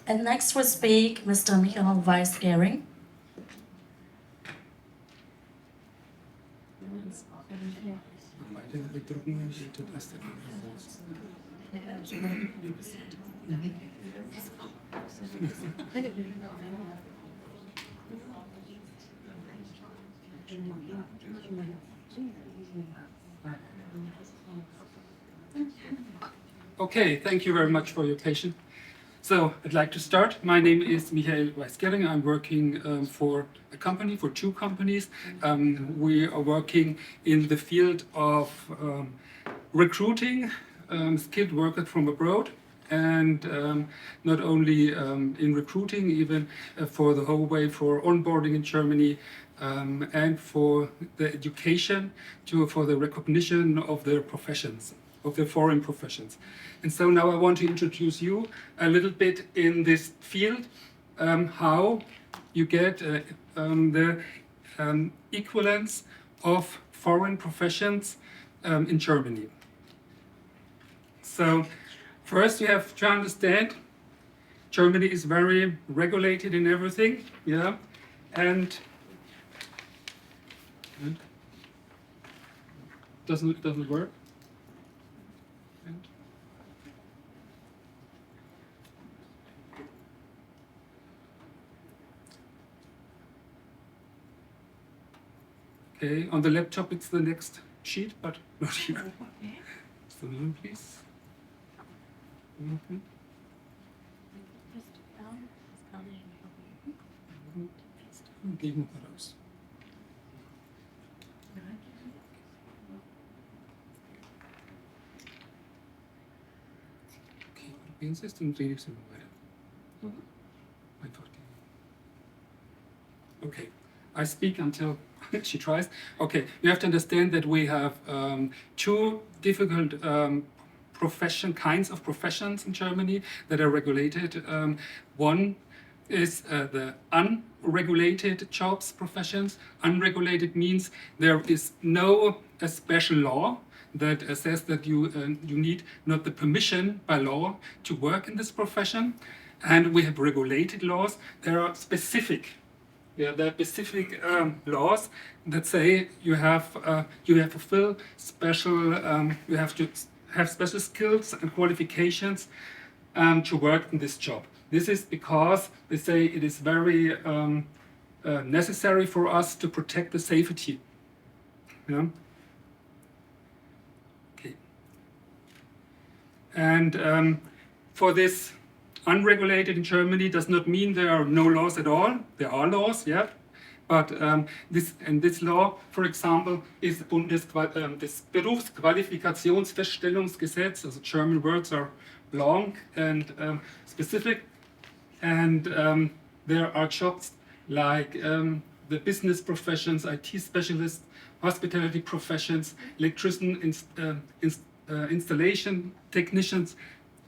And next will speak Mr. Michael Weiss-Gehring. Okay, thank you very much for your patience. So I'd like to start. My name is Michael Weiss-Gehring. I'm working for a company, for two companies. We are working in the field of recruiting skilled workers from abroad, and not only in recruiting, even for the whole way for onboarding in Germany, and for the education, for the recognition of their professions, of their foreign professions. And so now I want to introduce you a little bit in this field, how you get the equivalence of foreign professions in Germany. So first you have to understand Germany is very regulated in everything, yeah, and doesn't work. Okay, on the laptop it's the next sheet, but not here. So, please. Gegen raus. Okay, probieren Sie es, dann rede ich Sie noch weiter. Einfach die. Okay, I speak until she tries. Okay, you have to understand that we have two difficult kinds of professions in Germany that are regulated. One is the unregulated jobs professions. Unregulated means there is no special law that says that you need not the permission by law to work in this profession. And we have regulated laws. There are specific laws that say you have to fulfill special, you have to have special skills and qualifications to work in this job. This is because they say it is very necessary for us to protect the safety. Yeah? Okay. And for this, unregulated in Germany does not mean there are no laws at all. There are laws, yeah. But this law, for example, is das Berufsqualifikationsfeststellungsgesetz. Also German words are long and specific. And there are jobs like the business professions, IT specialists, hospitality professions, electrician, installation technicians.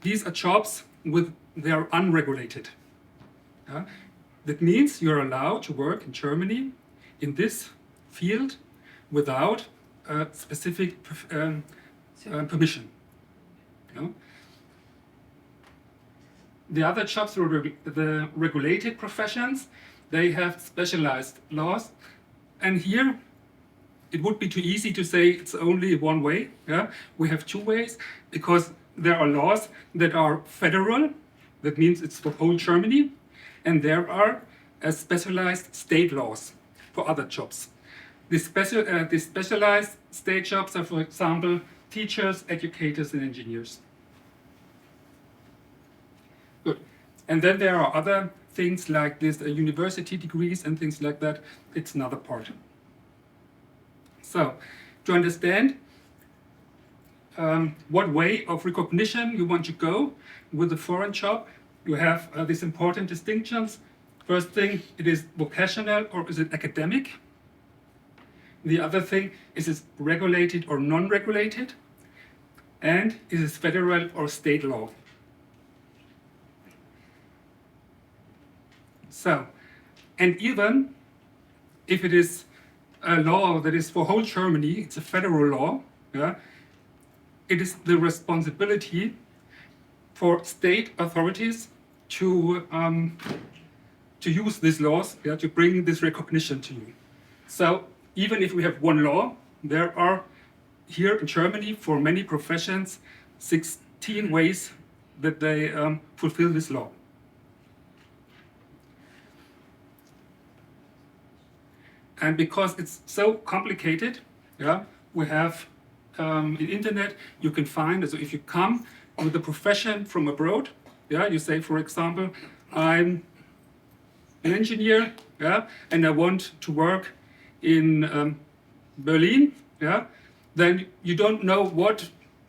These are jobs they are unregulated. That means you're allowed to work in Germany in this field without a specific permission. The other jobs, the regulated professions, they have specialized laws. And here it would be too easy to say it's only one way. Yeah? We have two ways, because there are laws that are federal, that means it's for whole Germany, and there are specialized state laws for other jobs. The specialized state jobs are, for example, teachers, educators, and engineers. Good. And then there are other things like this, university degrees and things like that. It's another part. So, to understand what way of recognition you want to go with a foreign job, you have these important distinctions. First thing, it is vocational or is it academic? The other thing, is it regulated or non-regulated? And is it federal or state law? So, and even if it is a law that is for whole Germany, it's a federal law, yeah, it is the responsibility for state authorities to use these laws, yeah, to bring this recognition to you. So even if we have one law, there are here in Germany for many professions 16 ways that they fulfill this law. And because it's so complicated, yeah, we have in internet, you can find, so if you come with a profession from abroad, yeah, you say, for example, I'm an engineer, yeah, and I want to work in Berlin, yeah, then you don't know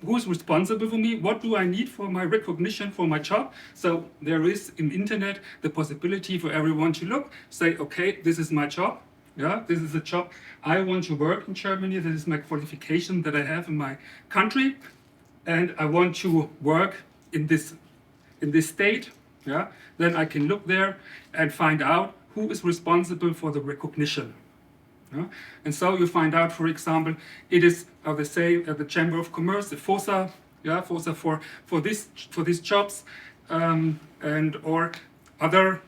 who's responsible for me, what do I need for my recognition for my job. So there is in internet the possibility for everyone to look, say, okay, this is my job, yeah, this is a job I want to work in Germany, this is my qualification that I have in my country, and I want to work in this state, yeah, then I can look there and find out who is responsible for the recognition. Yeah? And so you find out, for example, it is, how they say, the Chamber of Commerce, the FOSA, yeah, FOSA for these jobs, and or other.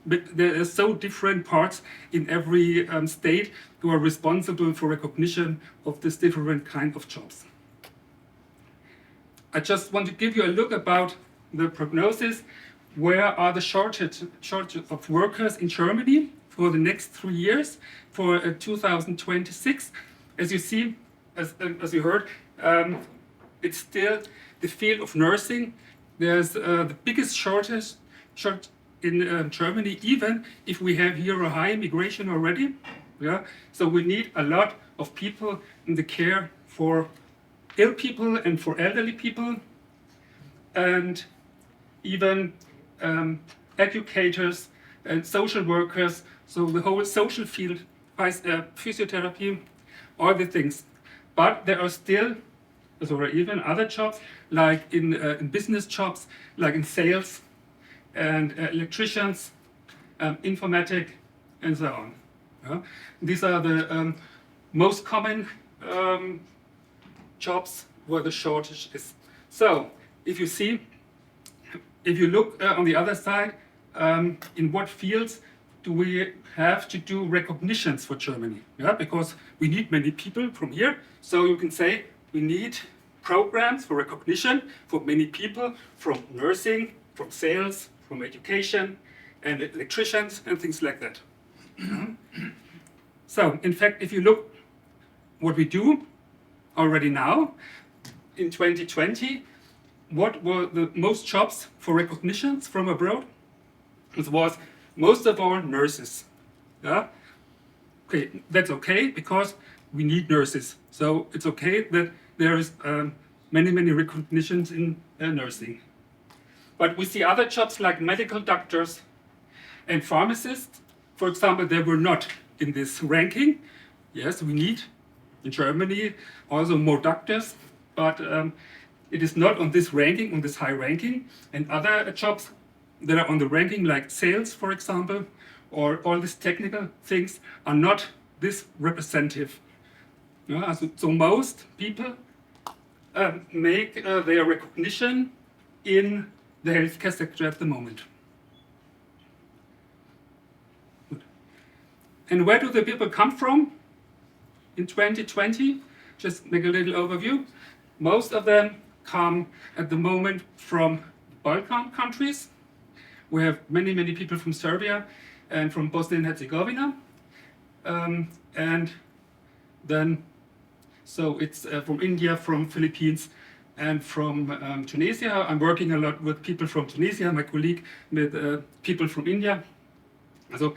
But there are so different parts in every state who are responsible for recognition of this different kind of jobs. I just want to give you a look about the prognosis. Where are the shortage of workers in Germany for the next 3 years, for 2026? As you see, as you heard, it's still the field of nursing. There's the biggest shortage in Germany, even if we have here a high immigration already. Yeah, so we need a lot of people in the care for ill people and for elderly people, and even educators and social workers. So the whole social field, physiotherapy, all the things. But there are still, or even other jobs, like in business jobs, like in sales and electricians, informatic, and so on. Yeah? These are the most common jobs where the shortage is. So if you look on the other side, in what fields do we have to do recognitions for Germany? Yeah, because we need many people from here. So you can say we need programs for recognition for many people from nursing, from sales, from education, and electricians, and things like that. So, in fact, if you look what we do already now, in 2020, what were the most jobs for recognitions from abroad? It was most of our nurses. Yeah? Okay, that's okay because we need nurses. So it's okay that there is many recognitions in nursing. But we see other jobs like medical doctors and pharmacists. For example, they were not in this ranking. Yes, we need in Germany also more doctors, but it is not on this ranking, on this high ranking. And other jobs that are on the ranking, like sales, for example, or all these technical things, are not this representative. Yeah, so most people make their recognition in the healthcare sector at the moment. Good. And where do the people come from in 2020? Just make a little overview. Most of them come at the moment from Balkan countries. We have many people from Serbia and from Bosnia and Herzegovina. And then, so it's from India, from Philippines, and from Tunisia. I'm working a lot with people from Tunisia, my colleague, with people from India. So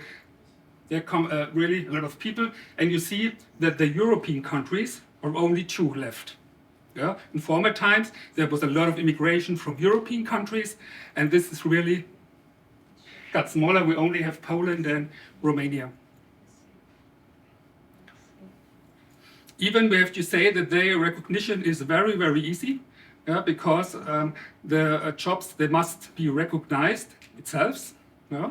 there come really a lot of people, and you see that the European countries are only 2 left. Yeah? In former times, there was a lot of immigration from European countries, and this is really got smaller. We only have Poland and Romania. Even we have to say that their recognition is very easy, yeah, because the jobs, they must be recognized itself. Yeah?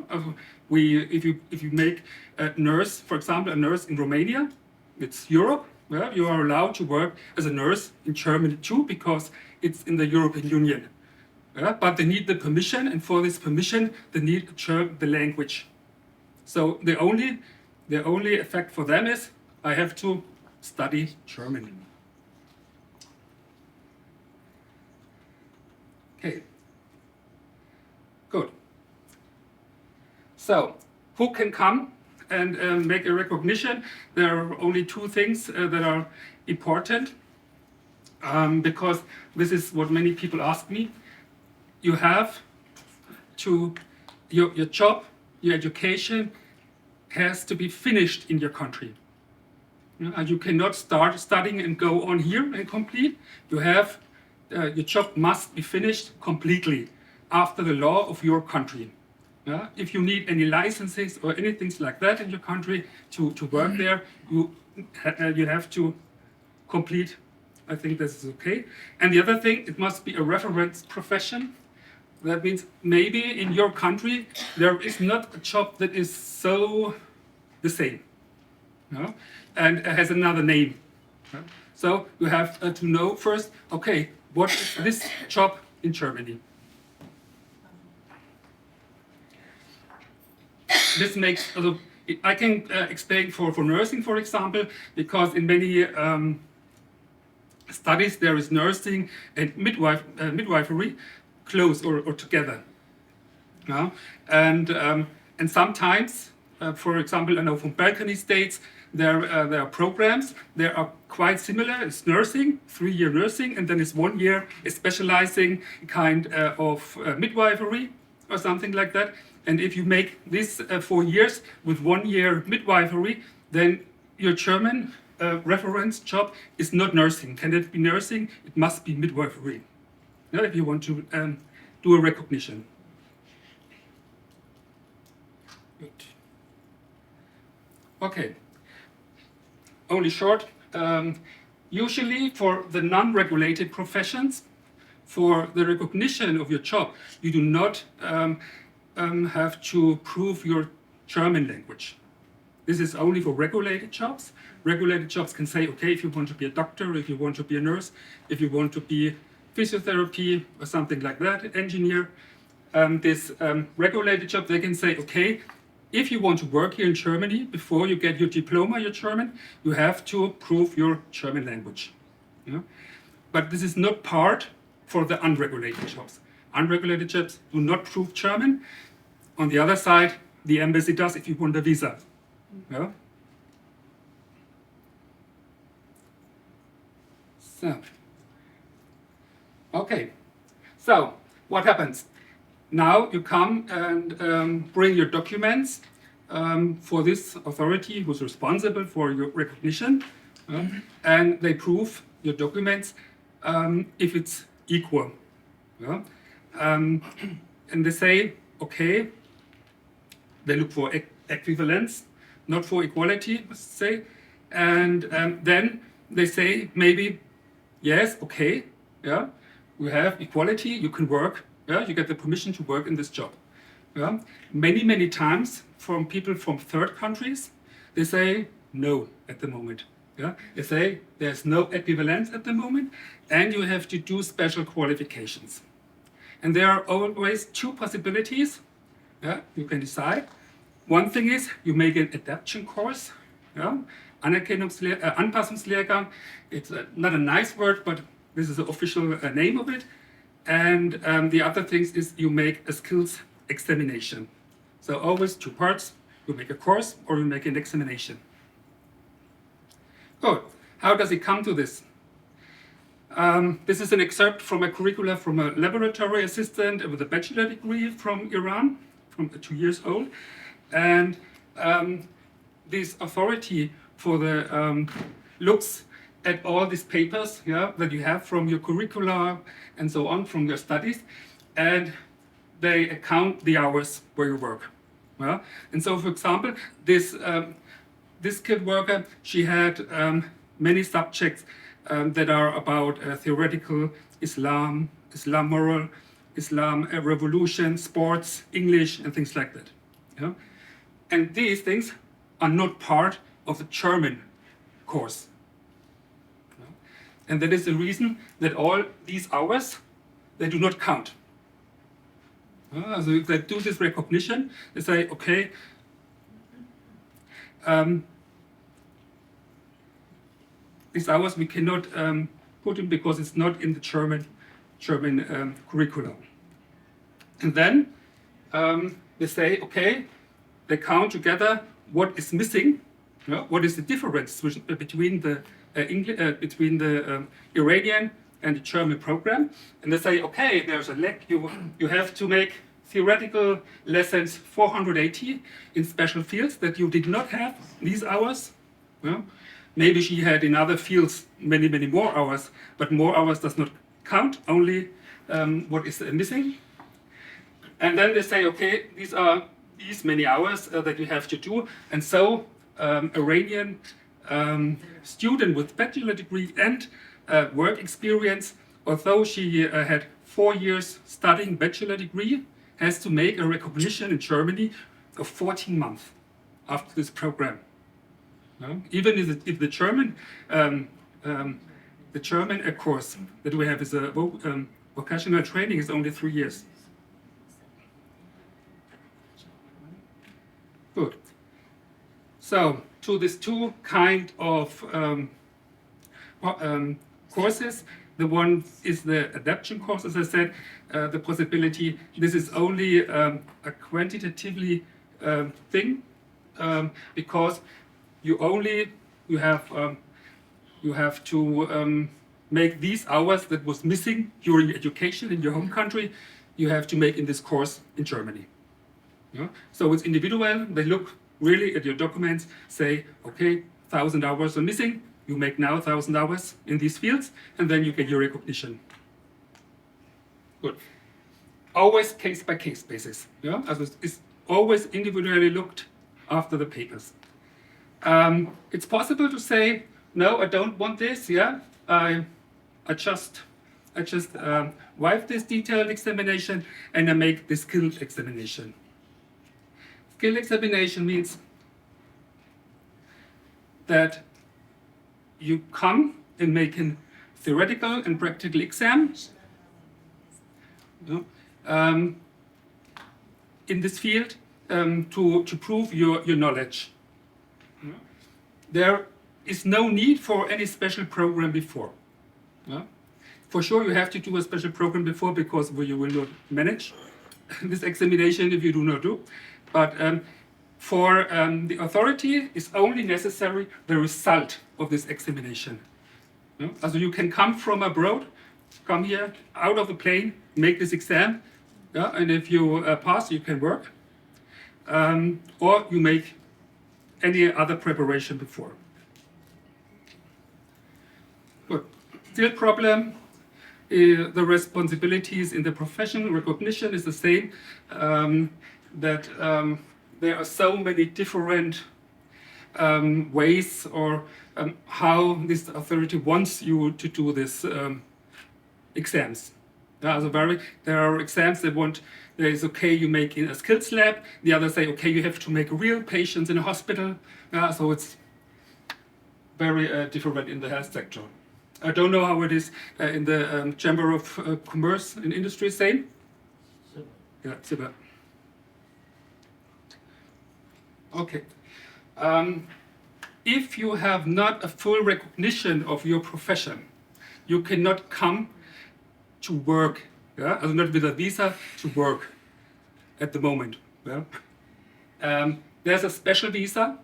If you make a nurse, for example, a nurse in Romania, it's Europe. Yeah? You are allowed to work as a nurse in Germany too, because it's in the European Union. but they need the permission, and for this permission, they need the language. So the only effect for them is I have to study German. Okay. Good. So, who can come and make a recognition? There are only two things that are important, because this is what many people ask me. You have to, your job, your education has to be finished in your country. You cannot start studying and go on here and complete. You have, your job must be finished completely after the law of your country. If you need any licenses or anything like that in your country to work there, you have to complete. I think this is okay. And the other thing, it must be a reference profession. That means maybe in your country there is not a job that is so the same, and has another name. So you have to know first, okay, what is this job in Germany? This makes, I can explain for nursing, for example, because in many studies there is nursing and midwifery close or together. And sometimes, for example, I know from Balkany states, there are programs, they are quite similar. It's nursing, 3-year nursing, and then it's 1 year specializing kind of midwifery or something like that. And if you make this 4 years with 1 year midwifery, then your German reference job is not nursing. Can it be nursing? It must be midwifery. If you want to do a recognition. Good. Okay. Only short. Usually for the non-regulated professions, for the recognition of your job, you do not have to prove your German language. This is only for regulated jobs. Regulated jobs can say, okay, if you want to be a doctor, if you want to be a nurse, if you want to be physiotherapy or something like that, engineer, this regulated job, they can say, okay, if you want to work here in Germany, before you get your diploma, your German, you have to prove your German language. But this is not part for the unregulated jobs. Unregulated jobs do not prove German. On the other side, the embassy does if you want a visa. So, okay. So, what happens? Now you come and bring your documents for this authority who's responsible for your recognition, and they prove your documents if it's equal. And they say, okay, they look for equivalence, not for equality, let's say, and then they say maybe, yes, okay, we have equality, you can work, you get the permission to work in this job. Many times from people from third countries, they say no at the moment. They say there's no equivalence at the moment, and you have to do special qualifications. And there are always two possibilities. You can decide. One thing is you make an adaptation course, Anpassungslehrgang. It's not a nice word, but this is the official name of it. And the other thing is you make a skills examination. So always two parts. You make a course or you make an examination. Good. How does it come to this? This is an excerpt from a curricula from a laboratory assistant with a bachelor degree from Iran, from 2 years old. And this authority for the looks at all these papers that you have from your curricula and so on, from your studies, and they count the hours where you work. And so, for example, this skilled worker, she had many subjects that are about theoretical Islam, Islam moral, Islam revolution, sports, English, and things like that. And these things are not part of the German course. And that is the reason that all these hours, they do not count. So if they do this recognition, they say, okay, these hours we cannot put in because it's not in the German curriculum. And then they say, okay, they count together what is missing, what is the difference between the Iranian and the German program, and they say, okay, there's a lack. You have to make theoretical lessons 480 in special fields that you did not have these hours. Maybe she had in other fields many more hours, but more hours does not count, only what is missing. And then they say, okay, these are these many hours that you have to do, and so Iranian student with bachelor degree and work experience, although she had 4 years studying bachelor degree, has to make a recognition in Germany of 14 months after this program. Even if the German course that we have is a vocational training is only 3 years. Good. So to these two kind of courses, the one is the adaptation course, as I said, the possibility. This is only a quantitatively thing because you have to make these hours that was missing during education in your home country. You have to make in this course in Germany. So it's individual. They look really at your documents, say, okay, 1,000 hours are missing. You make now 1,000 hours in these fields, and then you get your recognition. Good. Always case by case basis. It's always individually looked after the papers. It's possible to say, no, I don't want this. I just wipe this detailed examination and I make the skilled examination. Skill examination means that you come and make a theoretical and practical exam in this field to prove your knowledge. There is no need for any special program before. For sure you have to do a special program before because you will not manage this examination if you do not do. But for the authority, it's only necessary the result of this examination. So you can come from abroad, come here, out of the plane, make this exam, and if you pass, you can work. Or you make any other preparation before. Good. Still problem, the responsibilities in the profession recognition is the same. That there are so many different ways or how this authority wants you to do this exams. There are exams that want, there is okay, you make in a skills lab, the others say, okay, you have to make real patients in a hospital. So it's very different in the health sector. I don't know how it is in the Chamber of Commerce and Industry, same? Yeah, super. Okay. If you have not a full recognition of your profession, you cannot come to work, not with a visa, to work at the moment. There's a special visa,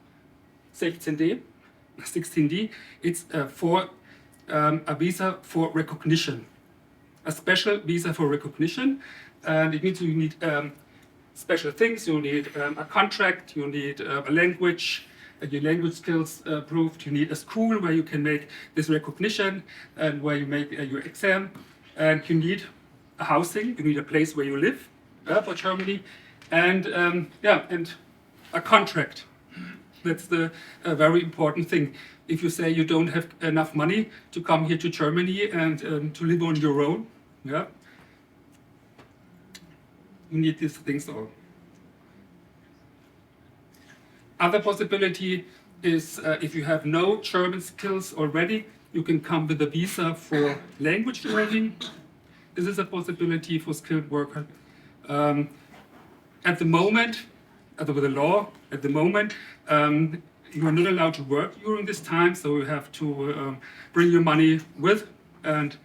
16D. It's for a visa for recognition, a special visa for recognition, and it means you need special things. You need a contract, you need a language, your language skills proved, you need a school where you can make this recognition and where you make your exam, and you need a housing, you need a place where you live for Germany, and and a contract. That's the very important thing. If you say you don't have enough money to come here to Germany and to live on your own, you need these things all. Other possibility is if you have no German skills already, you can come with a visa for language learning. This is a possibility for skilled worker. At the moment, with the law, at the moment, you are not allowed to work during this time, so you have to bring your money with, and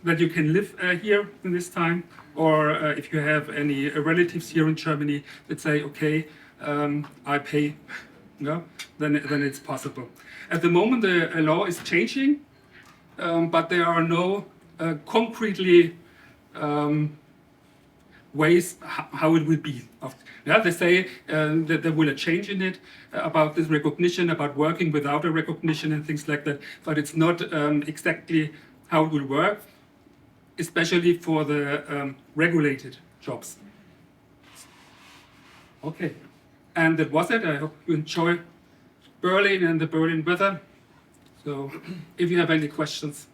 that you can live here in this time. Or if you have any relatives here in Germany that say, okay, I pay, then it's possible. At the moment, the law is changing, but there are no concretely ways how it will be. They say that there will a change in it about this recognition, about working without a recognition and things like that, but it's not exactly how it will work, especially for the regulated jobs. Okay, and that was it. I hope you enjoy Berlin and the Berlin weather. So if you have any questions.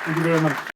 Thank you very much.